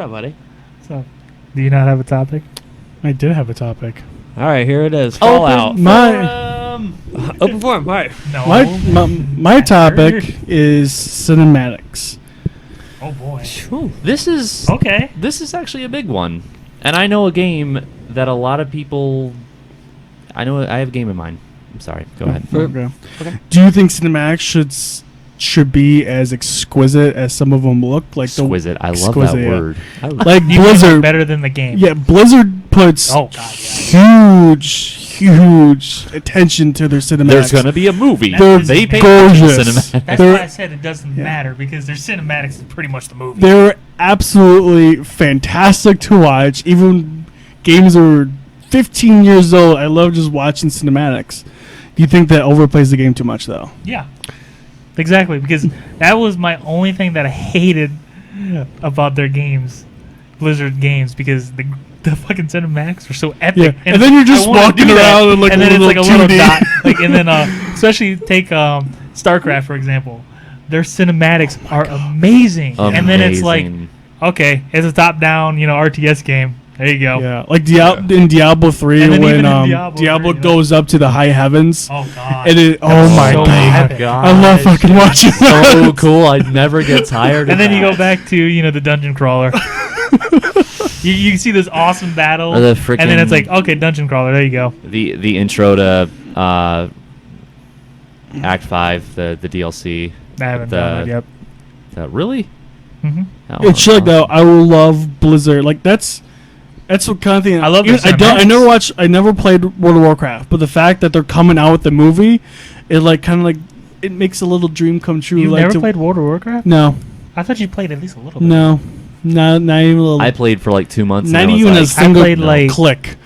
up, buddy? So, do you not have a topic? I did have a topic. All right, here it is. Fallout. Open forum. All right. No. My topic is cinematics. Oh boy. Ooh, this is Okay. This is actually a big one, and I know a game that a lot of people. I have a game in mind. I'm sorry. Go ahead. Okay. Do you think cinematics should be as exquisite as some of them look? Like Exquisite. I love exquisite, that yeah. word. Like You think it's Blizzard. better than the game. Yeah, Blizzard puts Oh god. Yeah. huge attention to their cinematics. There's gonna be a movie. They're They pay gorgeous. attention to cinematics. That's They're- why I said it doesn't matter because their cinematics is pretty much the movie. They're absolutely fantastic to watch. Even games that are 15 years old, I love just watching cinematics. Do you think that overplays the game too much, though? Yeah. Exactly, because that was my only thing that I hated about their games, Blizzard games, because the fucking cinematics are so epic. Yeah. And then you're just I wanna walking do that. around in, like, and a then it's little like a little 2D. dot, like, and then especially take StarCraft for example. Their cinematics are amazing. And then it's like, Amazing. okay, it's a top-down, RTS game. There you go. Yeah, like in Diablo 3 And then when even in Diablo 3, goes up to the high heavens. Oh god. And it, oh my so god. epic. I love fucking watching that. So cool. I'd never get tired of And then that. you go back to the dungeon crawler. you see this awesome battle, Or the and then it's frickin- like, okay, dungeon crawler. There you go. the intro to Act 5, the DLC. I haven't done it yet. Really? hmm Oh, It's shit like though. I will love Blizzard. Like that's what kind of thing. I love their I never played World of Warcraft, but the fact that they're coming out with the movie, it like kind of like it makes a little dream come true. You've like never played World of Warcraft? No, I thought you played at least a little bit. no, not even a little. I played for like 2 months. Not and I was even a like, single played, like- click.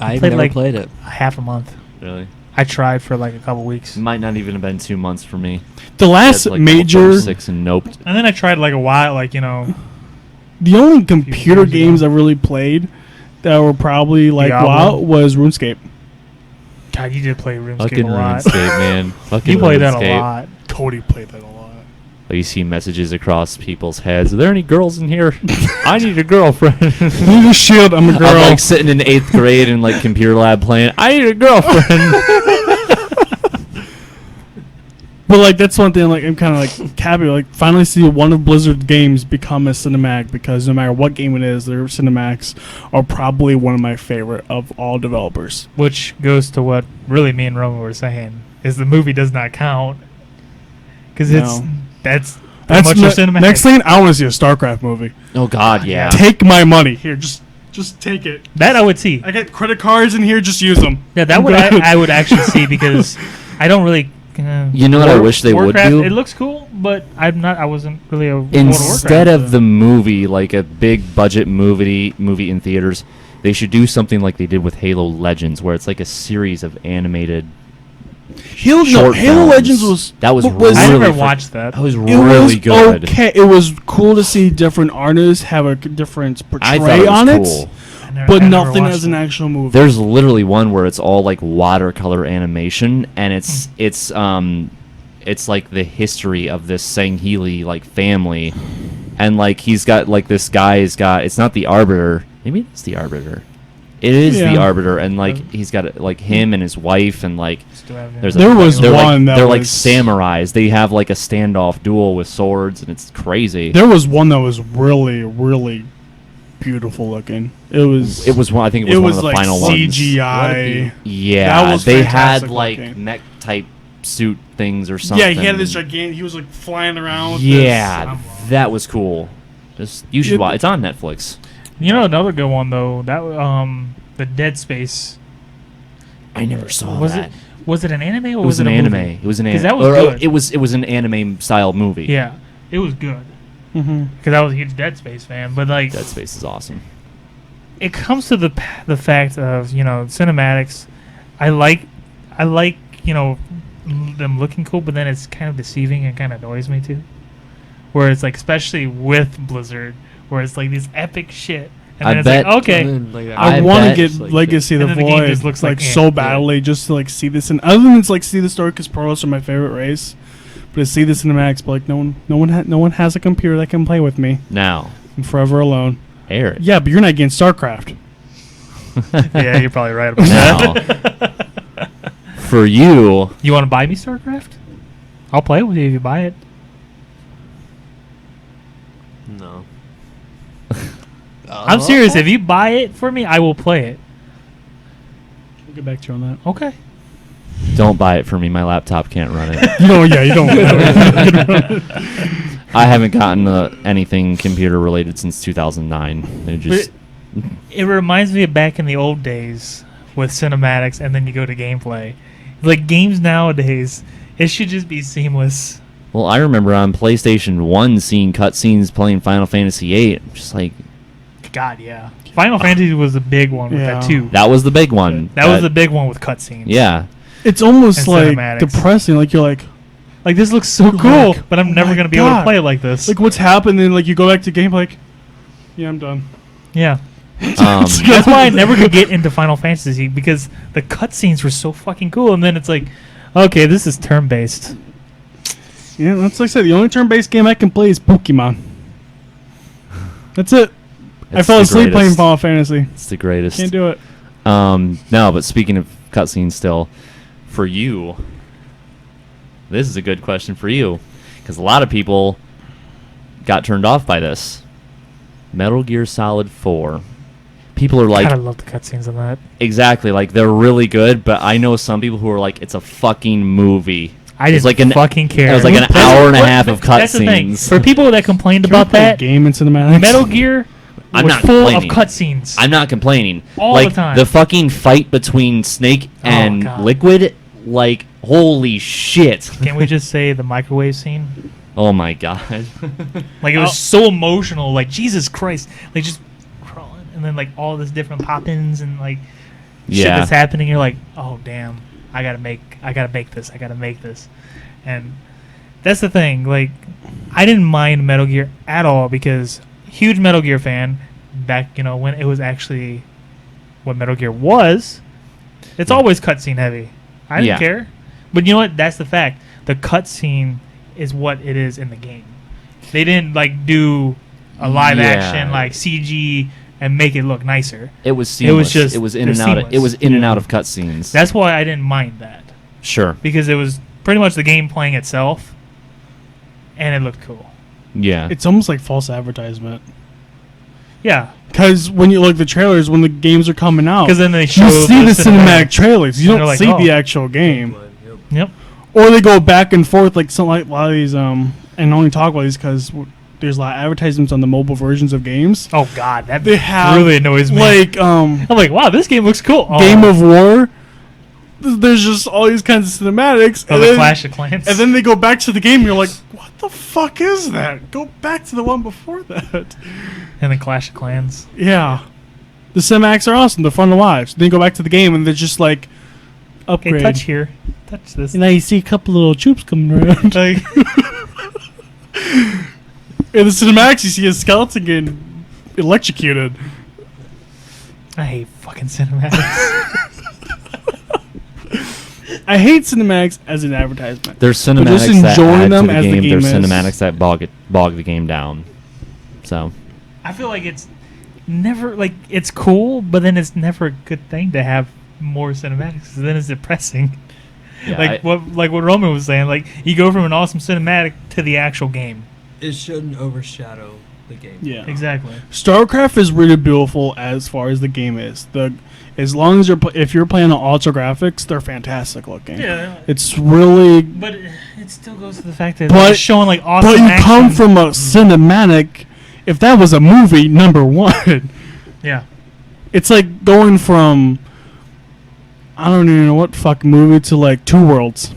I've played never like- played it. Half a month. really? I tried for like a couple weeks, and Might not even have been 2 months for me. The last That's like major, 6 and noped. then I tried like a while, the only computer years ago. games I really played that were probably like Diablo. WoW was RuneScape. God, you did play RuneScape Fucking a lot. RuneScape, man. Fucking You played that a RuneScape. lot. Cody played that a lot. Like, you see messages across people's heads. Are there any girls in here? I need a girlfriend. Need a shield. I'm a girl. I'm like sitting in 8th grade in like computer lab playing. I need a girlfriend. But like that's one thing. Like I'm kind of like happy. Like finally see one of Blizzard's games become a cinematic because no matter what game it is, their cinematics are probably one of my favorite of all developers. Which goes to what really me and Roman were saying is the movie does not count because No. that's That's much your cinematic. next thing. I want to see a StarCraft movie. Oh God, yeah. Take my money here. Just take it. That I would see. I get credit cards in here. Just use them. Yeah, that would I would actually see because I don't really. You know what I wish they would Warcraft, do? It looks cool, but I wasn't really a World of Instead Warcraft, of the movie, like a big budget movie in theaters, they should do something like they did with Halo Legends, where it's like a series of animated. Halo short films. Legends was That was I really never fr- watched that. That was it really was good. okay. It was cool to see different artists have a different I thought portray it was on cool. it, but nothing as an actual movie. There's literally one where it's all like watercolor animation, and it's like the history of this Sangheili like family, and like he's got like this guy's got it's not the Arbiter, maybe it's the Arbiter. It is the Yeah. Arbiter, and like he's got like him and his wife, and like there's There was they're one like, that they're like was- samurais. They have like a standoff duel with swords, and it's crazy. There was one that was really, really beautiful looking. It was one. I think it was one of the like final ones. CGI. Yeah, That was they fantastic had like looking. mech type suit things or something. Yeah, he had this gigantic. He was like flying around. With Yeah, this, that was cool. You should Yeah, watch. It's on Netflix. You know another good one though. That the Dead Space. I never saw Was that. it? Was it an anime or It was it an a anime. movie? It was an 'Cause anime. that was good. It was an anime style movie. Yeah, it was good Mm-hmm. because I was a huge Dead Space fan. But like, Dead Space is awesome. it comes to the fact of cinematics. I like them looking cool, but then it's kind of deceiving and kind of annoys me too. Where it's like, especially with Blizzard, where it's like this epic shit, And I then it's bet- like, okay. And then, like, I I want to bet- get like Legacy of And the then the game Void just looks like, so eh. badly just to like see this, and other than it's like see the story because Protoss are my favorite race, but to see the cinematics, but like no one has a computer that can play with me. Now, I'm forever alone. Eric. Yeah, but you're not getting StarCraft. Yeah, you're probably right about that. Now, for you, You want to buy me StarCraft? I'll play with you if you buy it. No. I'm serious. If you buy it for me, I will play it. We'll get back to you on that. Okay. don't buy it for me. My laptop can't run it. You know, yeah, you don't. I haven't gotten anything computer related since 2009. It just It reminds me of back in the old days with cinematics, and then you go to gameplay. Like games nowadays, it should just be seamless. well, I remember on PlayStation 1 seeing cutscenes playing Final Fantasy 8. Just like God, yeah. Final Fantasy was a big one with that Yeah. too. that was the big one. That was the big one with cutscenes. Yeah. It's almost And like cinematics. depressing. Like you're like Like this looks so You're cool, like, but I'm oh never my gonna be able to God. play it like this. what's happened? And like you go back to game, like, yeah, I'm done. Yeah. Um, That's why I never could get into Final Fantasy, because the cutscenes were so fucking cool, and then it's like, okay, this is turn based. Yeah, that's like I said. The only turn-based game I can play is Pokemon. That's it. I it's fell the asleep playing greatest. Final Fantasy. It's the greatest. Can't do it. No, but speaking of cutscenes, still, for you, this is a good question for you, because a lot of people got turned off by this. Metal Gear Solid 4. People are like, God, I love the cutscenes on that. exactly, like they're really good, but I know some people who are like, it's a fucking movie. I It didn't was like an fucking care. It was like an That's- hour and a what- half of That's the thing. cutscenes. For people that complained Can we about play a that, game in cinematics. Metal Gear I'm was not full complaining. of cutscenes. I'm not complaining. All like the time. the fucking fight between Snake Oh, and God. Liquid, like holy shit. Can we just say the microwave scene? Oh my god. Like it was so emotional. Like Jesus Christ, like just crawling, and then like all this different pop-ins and like shit Yeah. that's happening. You're like, oh damn, I gotta make this. And that's the thing. Like, I didn't mind Metal Gear at all, because huge Metal Gear fan. Back, when it was actually what Metal Gear was. It's always cutscene heavy. I didn't Yeah. care. But you know what? That's the fact. The cutscene is what it is in the game. They didn't like do a live Yeah. action like CG and make it look nicer. It was seamless. just- it was it in was and out. It seamless. was in and out of cutscenes. That's why I didn't mind that, Sure. because it was pretty much the game playing itself, and it looked cool. Yeah. It's almost like false advertisement. Yeah, Because when you look at the trailers, when the games are coming out, because then they show you see the cinematic trailers. You And don't they're like, see oh. the actual game. Yep. Yep. Or they go back and forth like some like a lot of these and only talk about these because there's a lot of advertisements on the mobile versions of games. Oh God, that They have really annoys me. like I'm like, wow, this game looks cool. Oh. Game of War. There's just all these kinds of cinematics, Oh, and, the then, Clash of Clans. and then they go back to the game. And you're like, what the fuck is that? Go back to the one before that. and then Clash of Clans. Yeah, the cinematics are awesome. They're fun to watch. Then you go back to the game, and they're just like Okay, upgrade. touch here, touch this. And now you see a couple little troops coming around. Like, In the cinematics, you see a skeleton getting electrocuted. I hate fucking cinematics. I hate cinematics as an advertisement. There's But just cinematics that enjoying add them to the as the game. game There's is. cinematics that bog the game down. So I feel like it's never like it's cool, but then it's never a good thing to have more cinematics, 'cause then it's depressing. yeah, Like what Roman was saying, like you go from an awesome cinematic to the actual game. It shouldn't overshadow the game. Yeah. Exactly. StarCraft is really beautiful as far as the game is. As long as if you're playing on ultra graphics, they're fantastic looking. Yeah. It's really. But it still goes to the fact that But- it's showing like awesome But you action. come from a cinematic. If that was a movie, number one, Yeah. it's like going from. I don't even know what fucking movie to like Two Worlds.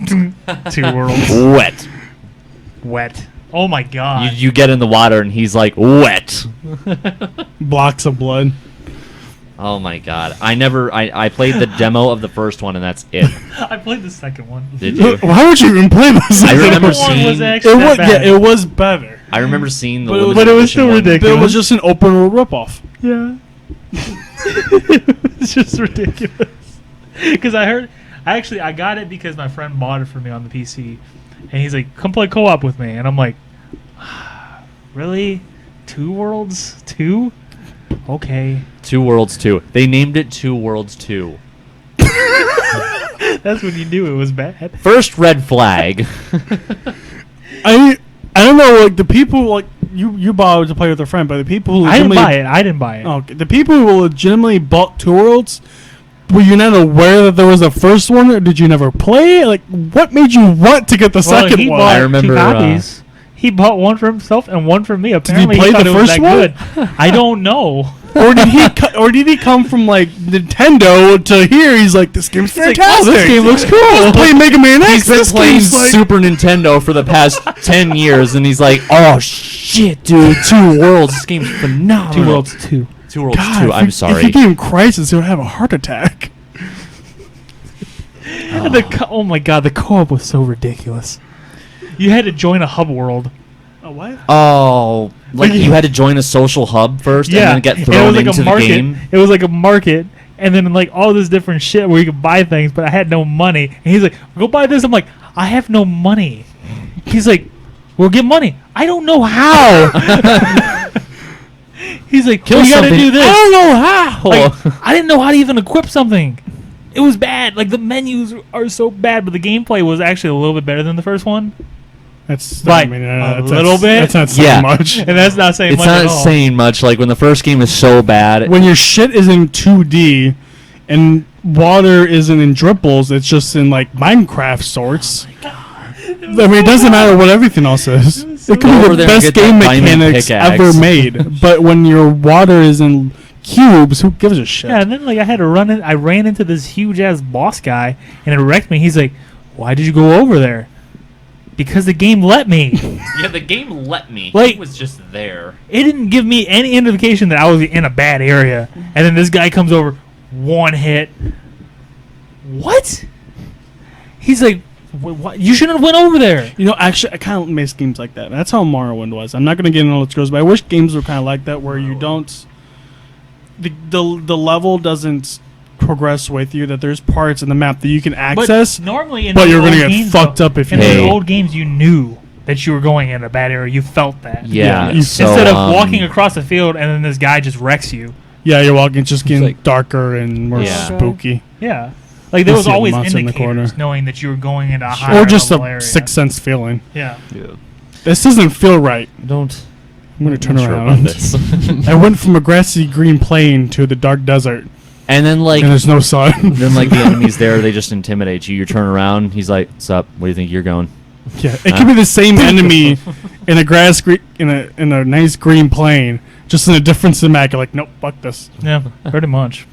Two worlds. wet. Wet. Oh my god. You get in the water and he's like wet. Blocks of blood. Oh my god. I played the demo of the first one and that's it. I played the second one. Did you? Why would you even play this? I remember The second one was seeing- actually It was that bad. it was better. I remember seeing the But it was- limited but it was edition still one. ridiculous. But it was just an open world ripoff. Yeah. It's just ridiculous. Because I got it because my friend bought it for me on the PC. And he's like, come play co-op with me. And I'm like, really? 2 Worlds 2? Okay. 2 Worlds 2. They named it 2 Worlds 2. That's when you knew it was bad. First red flag. I don't know, like the people like you bought it to play with a friend, but the people who I didn't legitimately- buy it. Okay, the people who legitimately bought 2 Worlds, were you not aware that there was a first one, or did you never play? Like, what made you want to get the second he one? bought I remember, 2 copies. He bought one for himself and one for me. he Apparently, play thought the it was first that good. I don't know. Or did he come from like Nintendo to here? He's like, this game's like, fantastic. oh, this game looks cool. I was playing Mega Man X. He's been This playing game's like, Super Nintendo for the past 10 years, and he's like, oh, shit, dude, 2 Worlds. This game's phenomenal. 2 Worlds 2. 2 Worlds God, 2, if I'm he- sorry. If he gave him Crisis, he would have a heart attack. Oh my god, the co-op was so ridiculous. You had to join a hub world. A what? Oh, like you had to join a social hub first and then get and thrown into the market. game? It was like a market, and then like all this different shit where you could buy things, but I had no money. And he's like, "Go buy this." I'm like, "I have no money." He's like, "Well, get money." I don't know how. He's like, Kill "We gotta something. do this." I don't know how. Like, I didn't know how to even equip something. It was bad. Like the menus are so bad, but the gameplay was actually a little bit better than the first one. That's Like, that's little bit? That's not saying Yeah. much. And that's not saying It's much not at all. saying much. Like when the first game is so bad. When your shit is in 2D and water isn't in dripples, it's just in like Minecraft sorts. I mean, it doesn't matter what everything else is. It Go could over be the there and best get that game diamond mechanics pickaxe. ever made. But when your water is in cubes, who gives a shit? Yeah, and then like I had to run in. I ran into this huge ass boss guy, and it wrecked me. He's like, "Why did you go over there?" Because the game let me. Yeah, the game let me. Like- It was just there. It didn't give me any indication that I was in a bad area. And then this guy comes over, one hit. What? He's like, "What? You shouldn't have went over there." You know, actually, I kind of miss games like that. That's how Morrowind was. I'm not going to get into all its goes, but I wish games were kind of like that, where you don't... The level doesn't progress with you, that there's parts in the map that you can access, But normally in but the you're old going to get games, fucked though, up if you in the Hey. old games, you knew that you were going in a bad area. You felt that. Yeah. you- so, Instead of walking across the field and then this guy just wrecks you. Yeah, you're walking, it's just getting like- darker and more Yeah. spooky. Yeah. Like there You was see a always monster in the indicators corner. knowing that you were going into a higher Or just level a area. sixth sense feeling. Yeah. This doesn't feel right. Don't. I'm going to turn not sure about around. this. I went from a grassy green plain to the dark desert, And then like and there's no sun. then like the enemies there, they just intimidate you. You turn around, he's like, "Sup? Where do you think you're going?" Yeah, it could be the same enemy in a in a nice green plain, just in a different cinematic. You're like, nope, fuck this. Yeah. Pretty much.